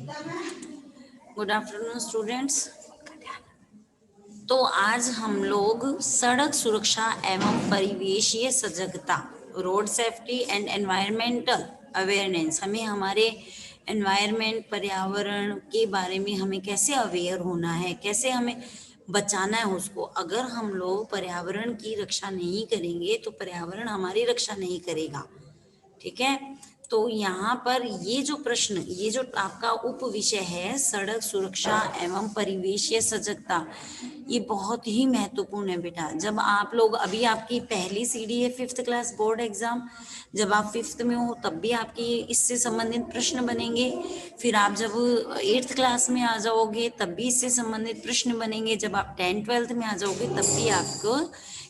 Good afternoon students. तो आज हम लोग सड़क सुरक्षा एवं परिवेशीय सजगता, road safety and environmental awareness, हमें हमारे एनवायरमेंट पर्यावरण के बारे में हमें कैसे अवेयर होना है, कैसे हमें बचाना है उसको। अगर हम लोग पर्यावरण की रक्षा नहीं करेंगे तो पर्यावरण हमारी रक्षा नहीं करेगा। ठीक है, तो यहाँ पर ये जो प्रश्न, ये जो आपका उप विषय है सड़क सुरक्षा एवं परिवेशीय सजगता, ये बहुत ही महत्वपूर्ण है बेटा। जब आप लोग, अभी आपकी पहली सीढ़ी है 5th क्लास बोर्ड एग्जाम, जब आप 5th में हो तब भी आपकी इससे संबंधित प्रश्न बनेंगे। फिर आप जब 8th क्लास में आ जाओगे तब भी इससे संबंधित प्रश्न बनेंगे। जब आप 10th 12th में आ जाओगे तब भी आपको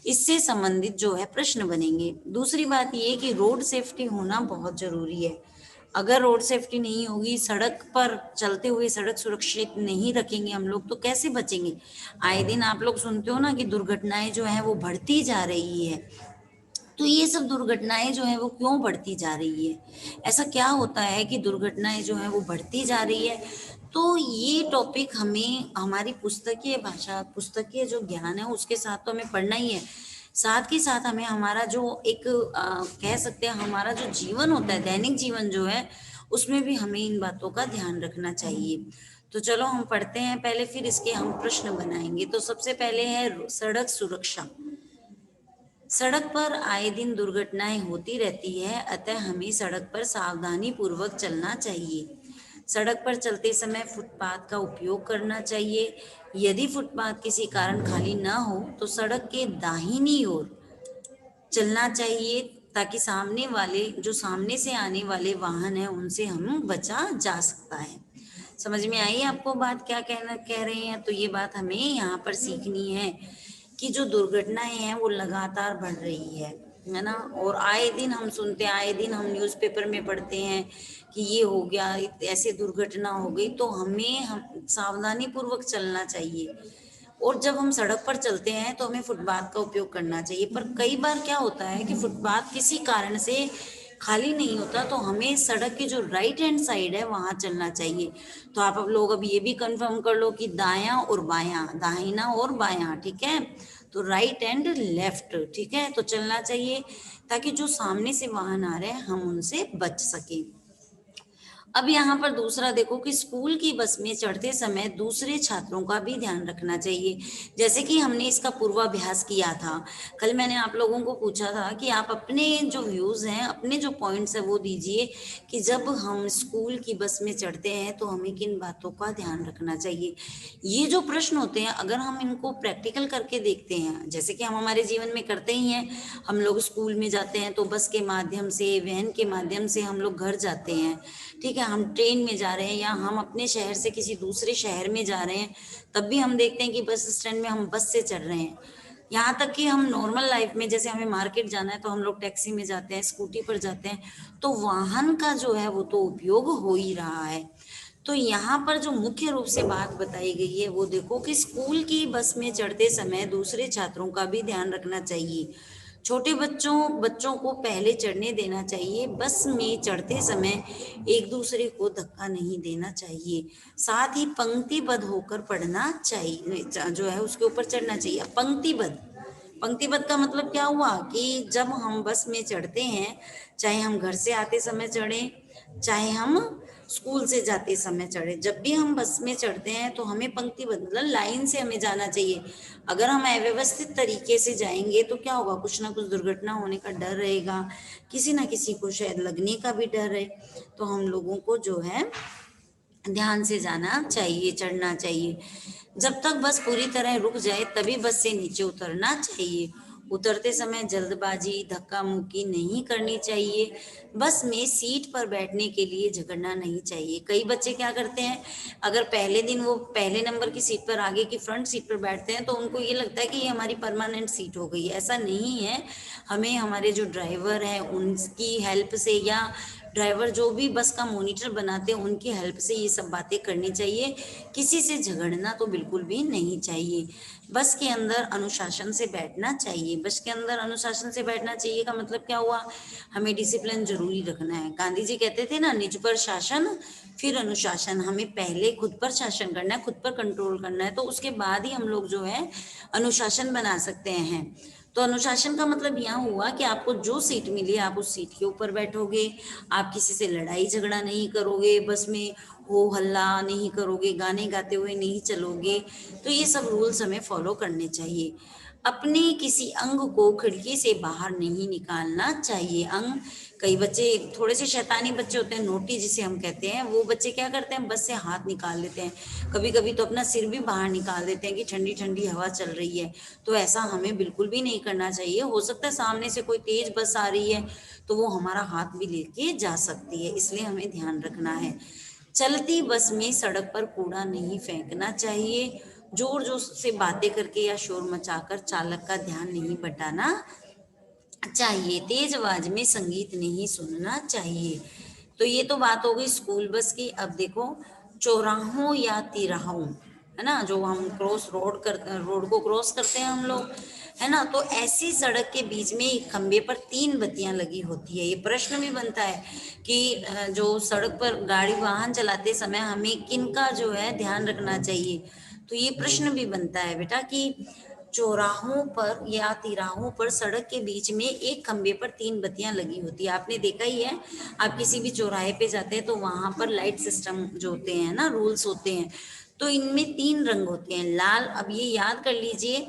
इससे संबंधित जो है प्रश्न बनेंगे। दूसरी बात ये कि रोड सेफ्टी होना बहुत जरूरी है। अगर रोड सेफ्टी नहीं होगी, सड़क पर चलते हुए सड़क सुरक्षित नहीं रखेंगे हम लोग, तो कैसे बचेंगे। आए दिन आप लोग सुनते हो ना कि दुर्घटनाएं जो है वो बढ़ती जा रही है। तो ये सब दुर्घटनाएं जो है वो क्यों बढ़ती जा रही है, ऐसा क्या होता है कि दुर्घटनाएं जो है वो बढ़ती जा रही है। तो ये टॉपिक हमें हमारी पुस्तकीय भाषा, पुस्तकीय जो ज्ञान है उसके साथ तो हमें पढ़ना ही है। साथ के साथ हमें हमारा जो एक कह सकते हैं हमारा जो जीवन होता है, दैनिक जीवन जो है, उसमें भी हमें इन बातों का ध्यान रखना चाहिए। तो चलो हम पढ़ते हैं पहले, फिर इसके हम प्रश्न बनाएंगे। तो सबसे पहले है सड़क सुरक्षा। सड़क पर आए दिन दुर्घटनाएं होती रहती है, अतः हमें सड़क पर सावधानी पूर्वक चलना चाहिए। सड़क पर चलते समय फुटपाथ का उपयोग करना चाहिए। यदि फुटपाथ किसी कारण खाली न हो तो सड़क के दाहिनी ओर चलना चाहिए, ताकि सामने वाले, जो सामने से आने वाले वाहन है, उनसे हम बचा जा सकता है। समझ में आई आपको बात, क्या कहना कह रहे हैं। तो ये बात हमें यहाँ पर सीखनी है कि जो दुर्घटनाएं हैं वो लगातार बढ़ रही है ना। और आए दिन हम सुनते हैं, आए दिन हम न्यूज़पेपर में पढ़ते हैं कि ये हो गया, ऐसे दुर्घटना हो गई। तो हम सावधानी पूर्वक चलना चाहिए। और जब हम सड़क पर चलते हैं तो हमें फुटपाथ का उपयोग करना चाहिए। पर कई बार क्या होता है कि फुटपाथ किसी कारण से खाली नहीं होता, तो हमें सड़क की जो राइट हैंड साइड है वहां चलना चाहिए। तो आप अब लोग अब ये भी कंफर्म कर लो कि दायां और बायां, दाहिना और बायां, ठीक है। तो राइट एंड लेफ्ट, ठीक है, तो चलना चाहिए ताकि जो सामने से वाहन आ रहे हैं हम उनसे बच सकें। अब यहाँ पर दूसरा देखो कि स्कूल की बस में चढ़ते समय दूसरे छात्रों का भी ध्यान रखना चाहिए। जैसे कि हमने इसका पूर्वाभ्यास किया था, कल मैंने आप लोगों को पूछा था कि आप अपने जो व्यूज हैं, अपने जो पॉइंट्स है वो दीजिए कि जब हम स्कूल की बस में चढ़ते हैं तो हमें किन बातों का ध्यान रखना चाहिए। ये जो प्रश्न होते हैं अगर हम इनको प्रैक्टिकल करके देखते हैं, जैसे कि हम हमारे जीवन में करते ही हैं, हम लोग स्कूल में जाते हैं तो बस के माध्यम से, वैन के माध्यम से हम लोग घर जाते हैं, ठीक है। हम ट्रेन में जा रहे हैं या हम अपने शहर से किसी दूसरे शहर में जा रहे हैं, तब भी हम देखते हैं कि बस स्टैंड में हम बस से चढ़ रहे हैं। यहाँ तक कि हम नॉर्मल लाइफ में, जैसे हमें मार्केट जाना है तो हम लोग टैक्सी में जाते हैं, स्कूटी पर जाते हैं। तो वाहन का जो है वो तो उपयोग हो ही रहा है। तो यहाँ पर जो मुख्य रूप से बात बताई गई है वो देखो कि स्कूल की बस में चढ़ते समय दूसरे छात्रों का भी ध्यान रखना चाहिए। छोटे बच्चों बच्चों को पहले चढ़ने देना चाहिए। बस में चढ़ते समय एक दूसरे को धक्का नहीं देना चाहिए। साथ ही पंक्तिबद्ध होकर पढ़ना चाहिए, जो है उसके ऊपर चढ़ना चाहिए। पंक्तिबद्ध, पंक्तिबद्ध का मतलब क्या हुआ कि जब हम बस में चढ़ते हैं, चाहे हम घर से आते समय चढ़े, चाहे हम स्कूल से जाते समय चढ़े, जब भी हम बस में चढ़ते हैं तो हमें पंक्तिबद्ध मतलब लाइन से हमें जाना चाहिए। अगर हम अव्यवस्थित तरीके से जाएंगे तो क्या होगा, कुछ ना कुछ दुर्घटना होने का डर रहेगा, किसी ना किसी को शायद लगने का भी डर है। तो हम लोगों को जो है ध्यान से जाना चाहिए, चढ़ना चाहिए। जब तक बस पूरी तरह रुक जाए तभी बस से नीचे उतरना चाहिए। उतरते समय जल्दबाजी, धक्का मुक्की नहीं करनी चाहिए। बस में सीट पर बैठने के लिए झगड़ना नहीं चाहिए। कई बच्चे क्या करते हैं, अगर पहले दिन वो पहले नंबर की सीट पर, आगे की फ्रंट सीट पर बैठते हैं तो उनको ये लगता है कि ये हमारी परमानेंट सीट हो गई है। ऐसा नहीं है। हमें हमारे जो ड्राइवर हैं उनकी हेल्प से या ड्राइवर जो भी बस का मॉनिटर बनाते हैं उनकी हेल्प से ये सब बातें करनी चाहिए। किसी से झगड़ना तो बिल्कुल भी नहीं चाहिए। बस के अंदर अनुशासन से बैठना चाहिए। बस के अंदर अनुशासन से बैठना चाहिए का मतलब क्या हुआ, हमें डिसिप्लिन जरूरी रखना है। गांधी जी कहते थे ना, निज पर शासन फिर अनुशासन। हमें पहले खुद पर शासन करना है, खुद पर कंट्रोल करना है, तो उसके बाद ही हम लोग जो है अनुशासन बना सकते हैं। तो अनुशासन का मतलब यहाँ हुआ कि आपको जो सीट मिली आप उस सीट के ऊपर बैठोगे, आप किसी से लड़ाई झगड़ा नहीं करोगे, बस में हो हल्ला नहीं करोगे, गाने गाते हुए नहीं चलोगे। तो ये सब रूल्स हमें फॉलो करने चाहिए। अपने किसी अंग को खिड़की से बाहर नहीं निकालना चाहिए। अंग, कई बच्चे थोड़े से शैतानी बच्चे होते हैं, नोटी जिसे हम कहते हैं, वो बच्चे क्या करते हैं, बस से हाथ निकाल लेते हैं, कभी कभी तो अपना सिर भी बाहर निकाल देते हैं कि ठंडी ठंडी हवा चल रही है। तो ऐसा हमें बिल्कुल भी नहीं करना चाहिए। हो सकता है सामने से कोई तेज बस आ रही है तो वो हमारा हाथ भी लेके जा सकती है, इसलिए हमें ध्यान रखना है। चलती बस में सड़क पर कूड़ा नहीं फेंकना चाहिए। जोर जोर से बातें करके या शोर मचाकर चालक का ध्यान नहीं बटाना चाहिए। तेज आवाज में संगीत नहीं सुनना चाहिए। तो ये तो बात हो गई स्कूल बस की। अब देखो, चौराहों या तिराहों, है ना, जो हम क्रॉस रोड करते, रोड को क्रॉस करते हैं हम लोग, है ना, तो ऐसी सड़क के बीच में एक खंबे पर 3 बत्तियां लगी होती है। ये प्रश्न भी बनता है कि जो सड़क पर गाड़ी वाहन चलाते समय हमें किनका जो है ध्यान रखना चाहिए। तो ये प्रश्न भी बनता है बेटा कि चौराहों पर या तिराहों पर सड़क के बीच में एक खंबे पर 3 बत्तियां लगी होती है। आपने देखा ही है, आप किसी भी चौराहे पे जाते हैं तो वहां पर लाइट सिस्टम जो होते हैं ना, रूल्स होते हैं, तो इनमें 3 रंग होते हैं, लाल। अब ये याद कर लीजिए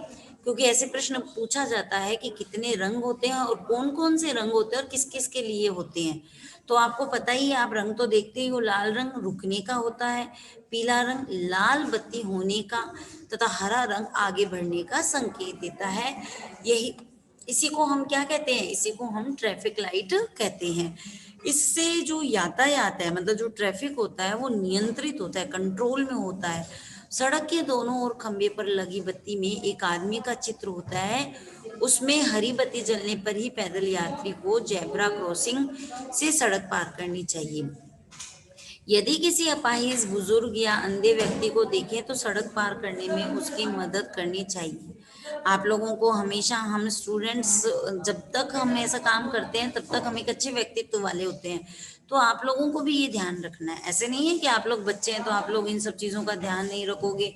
क्योंकि ऐसे प्रश्न पूछा जाता है कि कितने रंग होते हैं और कौन कौन से रंग होते हैं और किस किस के लिए होते हैं। तो आपको पता ही है, आप रंग तो देखते ही हो। लाल रंग रुकने का होता है, पीला रंग लाल बत्ती होने का, तथा हरा रंग आगे बढ़ने का संकेत देता है। यही, इसी को हम क्या कहते हैं, इसी को हम ट्रैफिक लाइट कहते हैं। इससे जो यातायात है, मतलब जो ट्रैफिक होता है वो नियंत्रित होता है, कंट्रोल में होता है। सड़क के दोनों ओर खंबे पर लगी बत्ती में एक आदमी का चित्र होता है। उसमें हरी बत्ती जलने पर ही पैदल यात्री को जेब्रा क्रॉसिंग से सड़क पार करनी चाहिए। यदि किसी अपाहिज बुजुर्ग या अंधे व्यक्ति को देखें तो सड़क पार करने में उसकी मदद करनी चाहिए। आप लोगों को हमेशा, हम स्टूडेंट्स जब तक हम ऐसा काम करते हैं तब तक हम एक अच्छे व्यक्तित्व वाले होते हैं। तो आप लोगों को भी ये ध्यान रखना है। ऐसे नहीं है कि आप लोग बच्चे हैं तो आप लोग इन सब चीज़ों का ध्यान नहीं रखोगे।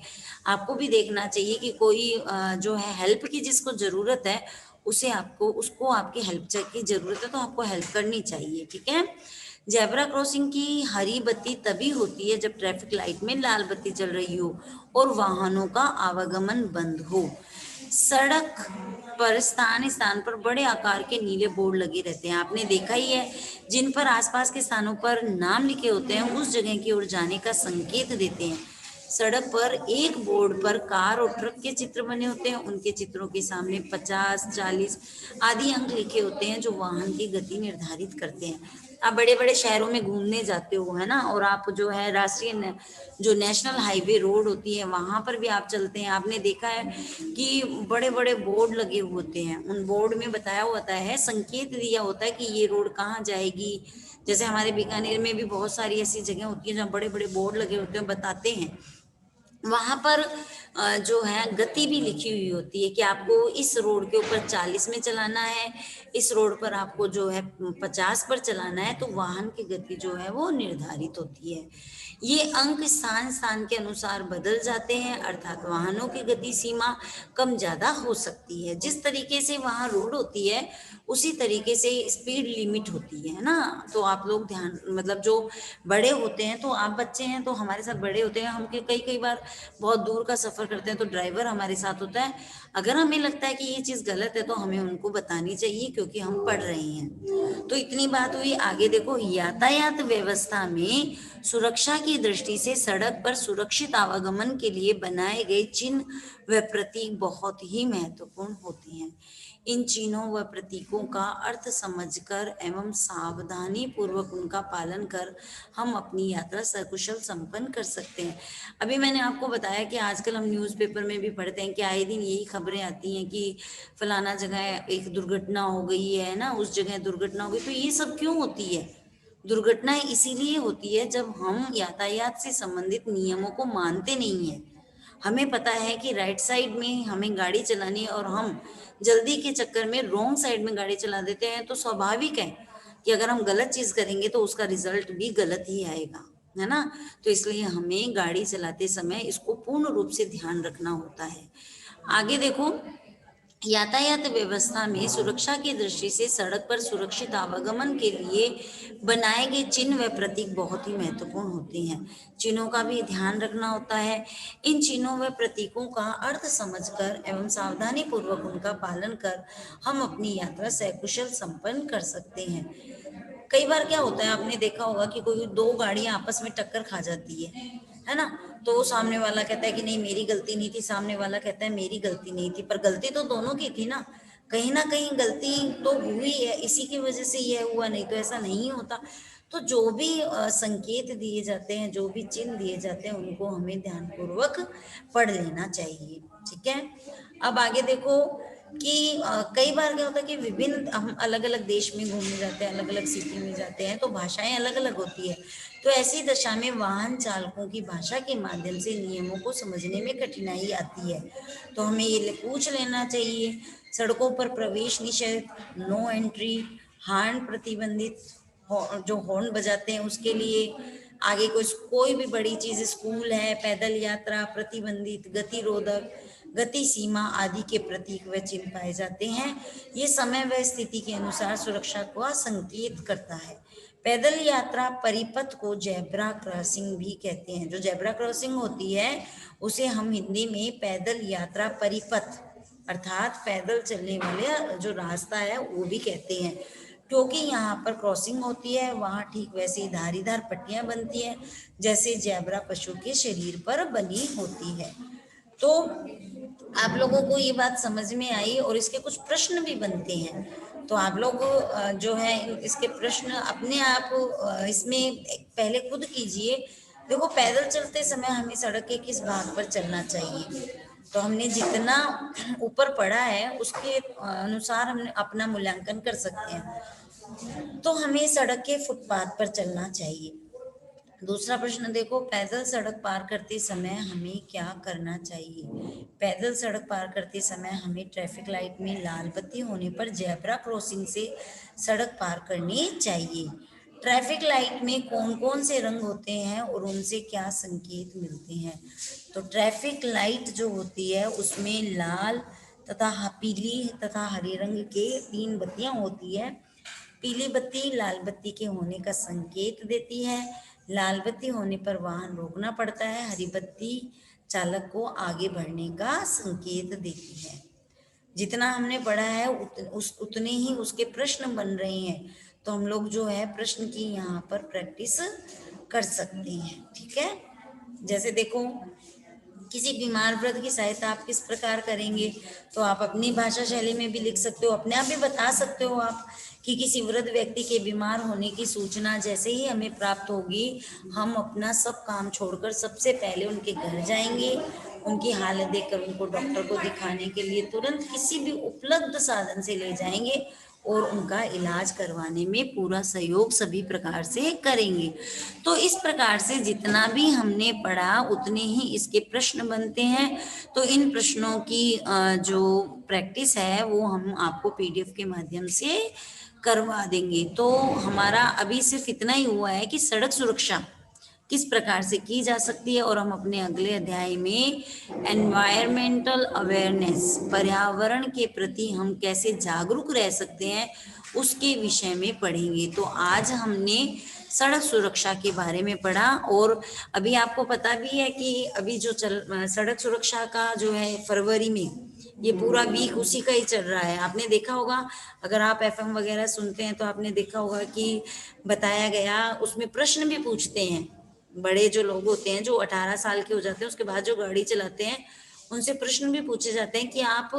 आपको भी देखना चाहिए कि कोई जो है हेल्प की जिसको ज़रूरत है, उसे आपको, उसको आपकी हेल्प की ज़रूरत है तो आपको हेल्प करनी चाहिए। ठीक है। जेब्रा क्रॉसिंग की हरी बत्ती तभी होती है जब ट्रैफिक लाइट में लाल बत्ती जल रही हो और वाहनों का आवागमन बंद हो। सड़क पर स्थान स्थान पर बड़े आकार के नीले बोर्ड लगे रहते हैं, आपने देखा ही है, जिन पर आसपास के स्थानों पर नाम लिखे होते हैं, उस जगह की ओर जाने का संकेत देते हैं। सड़क पर एक बोर्ड पर कार और ट्रक के चित्र बने होते हैं, उनके चित्रों के सामने 50, 40 आदि अंक लिखे होते हैं जो वाहन की गति निर्धारित करते हैं। आप बड़े बड़े शहरों में घूमने जाते हो, है ना, और आप जो है राष्ट्रीय जो नेशनल हाईवे रोड होती है वहां पर भी आप चलते हैं, आपने देखा है कि बड़े बड़े बोर्ड लगे होते हैं। उन बोर्ड में बताया होता है, संकेत दिया होता है कि ये रोड कहाँ जाएगी। जैसे हमारे बीकानेर में भी बहुत सारी ऐसी जगह होती है जहाँ बड़े बड़े बोर्ड लगे होते हैं, बताते हैं। वहां पर जो है गति भी लिखी हुई होती है कि आपको इस रोड के ऊपर 40 में चलाना है, इस रोड पर आपको जो है 50 पर चलाना है। तो वाहन की गति जो है वो निर्धारित होती है। ये अंक स्थान स्थान के अनुसार बदल जाते हैं, अर्थात वाहनों की गति सीमा कम ज्यादा हो सकती है। जिस तरीके से वहाँ रोड होती है उसी तरीके से स्पीड लिमिट होती है ना। तो आप लोग ध्यान, मतलब जो बड़े होते हैं, तो आप बच्चे हैं तो हमारे साथ बड़े होते हैं, हम कई कई बार बहुत दूर का सफर करते हैं तो ड्राइवर हमारे साथ होता है। अगर हमें लगता है कि ये चीज गलत है तो हमें उनको बतानी चाहिए क्योंकि हम पढ़ रहे हैं। तो इतनी बात हुई। आगे देखो, यातायात व्यवस्था में सुरक्षा की दृष्टि से सड़क पर सुरक्षित आवागमन के लिए बनाए गए चिन्ह व प्रतीक बहुत ही महत्वपूर्ण होते हैं। इन चिन्हों व प्रतीकों का अर्थ समझकर एवं सावधानी पूर्वक उनका पालन कर हम अपनी यात्रा सकुशल संपन्न कर सकते हैं। अभी मैंने आपको बताया कि आजकल हम न्यूज़पेपर में भी पढ़ते हैं कि आए दिन यही खबरें आती हैं कि फलाना जगह एक दुर्घटना हो गई है ना, उस जगह दुर्घटना हो गई। तो ये सब क्यों होती है? दुर्घटनाएं इसीलिए होती है जब हम यातायात से संबंधित नियमों को मानते नहीं हैं। हमें पता है कि राइट साइड में हमें गाड़ी चलानी है और हम जल्दी के चक्कर में रॉन्ग साइड में गाड़ी चला देते हैं, तो स्वाभाविक है कि अगर हम गलत चीज करेंगे तो उसका रिजल्ट भी गलत ही आएगा, है ना। तो इसलिए हमें गाड़ी चलाते समय इसको पूर्ण रूप से ध्यान रखना होता है। आगे देखो, यातायात व्यवस्था में सुरक्षा की दृष्टि से सड़क पर सुरक्षित आवागमन के लिए बनाए गए चिन्ह व प्रतीक बहुत ही महत्वपूर्ण होते हैं। चिन्हों का भी ध्यान रखना होता है। इन चिन्हों व प्रतीकों का अर्थ समझकर एवं सावधानी पूर्वक उनका पालन कर हम अपनी यात्रा सकुशल संपन्न कर सकते हैं। कई बार क्या होता है, आपने देखा होगा कि कोई दो गाड़ियां आपस में टक्कर खा जाती है ना। तो वो सामने वाला कहता है कि नहीं मेरी गलती नहीं थी, सामने वाला कहता है मेरी गलती नहीं थी, पर गलती तो दोनों की थी ना कहीं गलती तो हुई है, इसी की वजह से यह हुआ, नहीं तो ऐसा नहीं होता। तो जो भी संकेत दिए जाते हैं, जो भी चिन्ह दिए जाते हैं, उनको हमें ध्यानपूर्वक पढ़ लेना चाहिए। ठीक है। अब आगे देखो कि कई बार क्या होता है कि विभिन्न हम अलग अलग देश में घूमने जाते हैं, अलग अलग सिटी में जाते हैं, तो भाषाएं अलग अलग होती है। तो ऐसी दशा में वाहन चालकों की भाषा के माध्यम से नियमों को समझने में कठिनाई आती है। तो हमें ये पूछ लेना चाहिए, सड़कों पर प्रवेश निषेध, नो एंट्री, हॉर्न प्रतिबंधित, जो हॉर्न बजाते हैं उसके लिए, आगे कोई भी बड़ी चीज, स्कूल है, पैदल यात्रा प्रतिबंधित, गतिरोधक, गति सीमा आदि के प्रतीक व चिन्ह पाए जाते हैं। ये समय व स्थिति के अनुसार सुरक्षा का संकेत करता है। पैदल यात्रा परिपथ को जेब्रा क्रॉसिंग भी कहते हैं। जो जेब्रा क्रॉसिंग होती है उसे हम हिंदी में पैदल यात्रा परिपथ अर्थात पैदल चलने वाले जो रास्ता है वो भी कहते हैं। क्योंकि यहाँ पर क्रॉसिंग होती है, वहाँ ठीक वैसे ही धारीदार पट्टियां बनती हैं जैसे जेब्रा पशु के शरीर पर बनी होती है। तो आप लोगों को ये बात समझ में आई और इसके कुछ प्रश्न भी बनते हैं। तो आप लोग जो है इसके प्रश्न अपने आप इसमें पहले खुद कीजिए। देखो, पैदल चलते समय हमें सड़क के किस भाग पर चलना चाहिए, तो हमने जितना ऊपर पढ़ा है उसके अनुसार हम अपना मूल्यांकन कर सकते हैं। तो हमें सड़क के फुटपाथ पर चलना चाहिए। दूसरा प्रश्न देखो, पैदल सड़क पार करते समय हमें क्या करना चाहिए। पैदल सड़क पार करते समय हमें ट्रैफिक लाइट में लाल बत्ती होने पर जेब्रा क्रॉसिंग से सड़क पार करनी चाहिए। ट्रैफिक लाइट में कौन कौन से रंग होते हैं और उनसे क्या संकेत मिलते हैं। तो ट्रैफिक लाइट जो होती है उसमें लाल तथा पीली तथा हरे रंग के 3 बत्तियां होती है। पीली बत्ती लाल बत्ती के होने का संकेत देती है। लाल बत्ती होने पर वाहन रोकना पड़ता है। हरी बत्ती चालक को आगे बढ़ने का संकेत देती है। जितना हमने पढ़ा है उतने ही उसके प्रश्न बन रहे हैं। तो हम लोग जो है प्रश्न की यहाँ पर प्रैक्टिस कर सकते हैं। ठीक है। जैसे देखो, किसी बीमार वृद्ध की सहायता आप किस प्रकार करेंगे, तो आप अपनी भाषा शैली में भी लिख सकते हो, अपने आप भी बता सकते हो आप कि किसी वृद्ध व्यक्ति के बीमार होने की सूचना जैसे ही हमें प्राप्त होगी, हम अपना सब काम छोड़कर सबसे पहले उनके घर जाएंगे, उनकी हालत देखकर उनको डॉक्टर को दिखाने के लिए तुरंत किसी भी उपलब्ध साधन से ले जाएंगे और उनका इलाज करवाने में पूरा सहयोग सभी प्रकार से करेंगे। तो इस प्रकार से जितना भी हमने पढ़ा उतने ही इसके प्रश्न बनते हैं। तो इन प्रश्नों की जो प्रैक्टिस है वो हम आपको पीडीएफ के माध्यम से करवा देंगे। तो हमारा अभी सिर्फ इतना ही हुआ है कि सड़क सुरक्षा किस प्रकार से की जा सकती है, और हम अपने अगले अध्याय में एनवायरमेंटल अवेयरनेस, पर्यावरण के प्रति हम कैसे जागरूक रह सकते हैं, उसके विषय में पढ़ेंगे। तो आज हमने सड़क सुरक्षा के बारे में पढ़ा, और अभी आपको पता भी है कि अभी जो सड़क सुरक्षा का जो है फरवरी में ये पूरा वीक उसी का ही चल रहा है। आपने देखा होगा, अगर आप एफएम वगैरह सुनते हैं तो आपने देखा होगा कि बताया गया, उसमें प्रश्न भी पूछते हैं। बड़े जो लोग होते हैं जो 18 साल के हो जाते हैं उसके बाद जो गाड़ी चलाते हैं, उनसे प्रश्न भी पूछे जाते हैं कि आप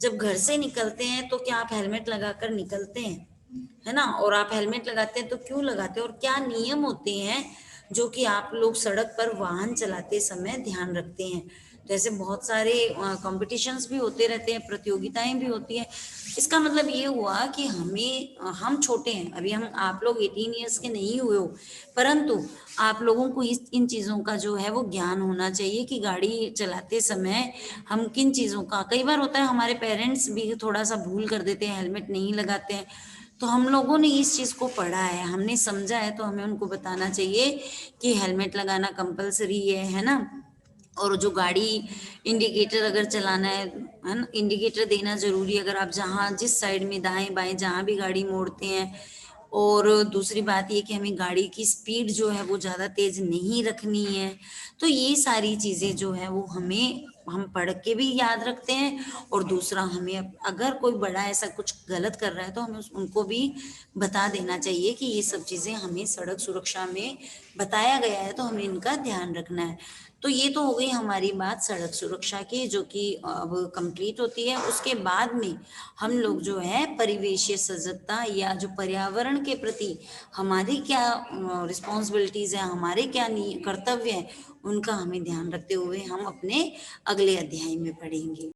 जब घर से निकलते हैं तो क्या आप हेलमेट लगाकर निकलते हैं, है ना। और आप हेलमेट लगाते हैं तो क्यों लगाते हैं, और क्या नियम होते हैं जो कि आप लोग सड़क पर वाहन चलाते समय ध्यान रखते हैं। जैसे बहुत सारे कॉम्पिटिशन्स भी होते रहते हैं, प्रतियोगिताएं भी होती हैं। इसका मतलब ये हुआ कि हम छोटे हैं, अभी हम आप लोग 18 ईयर्स के नहीं हुए हो, परंतु आप लोगों को इस इन चीज़ों का जो है वो ज्ञान होना चाहिए कि गाड़ी चलाते समय हम किन चीज़ों का, कई बार होता है हमारे पेरेंट्स भी थोड़ा सा भूल कर देते हैं, हेलमेट नहीं लगाते हैं, तो हम लोगों ने इस चीज़ को पढ़ा है, हमने समझा है, तो हमें उनको बताना चाहिए कि हेलमेट लगाना कंपलसरी है ना। और जो गाड़ी इंडिकेटर अगर चलाना है ना, इंडिकेटर देना जरूरी है, अगर आप जहाँ जिस साइड में दाएं बाएं जहाँ भी गाड़ी मोड़ते हैं। और दूसरी बात ये कि हमें गाड़ी की स्पीड जो है वो ज़्यादा तेज नहीं रखनी है। तो ये सारी चीज़ें जो है वो हम पढ़ के भी याद रखते हैं, और दूसरा हमें अगर कोई बड़ा ऐसा कुछ गलत कर रहा है तो हमें उनको भी बता देना चाहिए कि ये सब चीज़ें हमें सड़क सुरक्षा में बताया गया है, तो हमें इनका ध्यान रखना है। तो ये तो हो गई हमारी बात सड़क सुरक्षा की, जो कि अब कंप्लीट होती है। उसके बाद में हम लोग जो है परिवेशीय सजगता या जो पर्यावरण के प्रति हमारी क्या रिस्पॉन्सिबिलिटीज है, हमारे क्या कर्तव्य है, उनका हमें ध्यान रखते हुए हम अपने अगले अध्याय में पढ़ेंगे।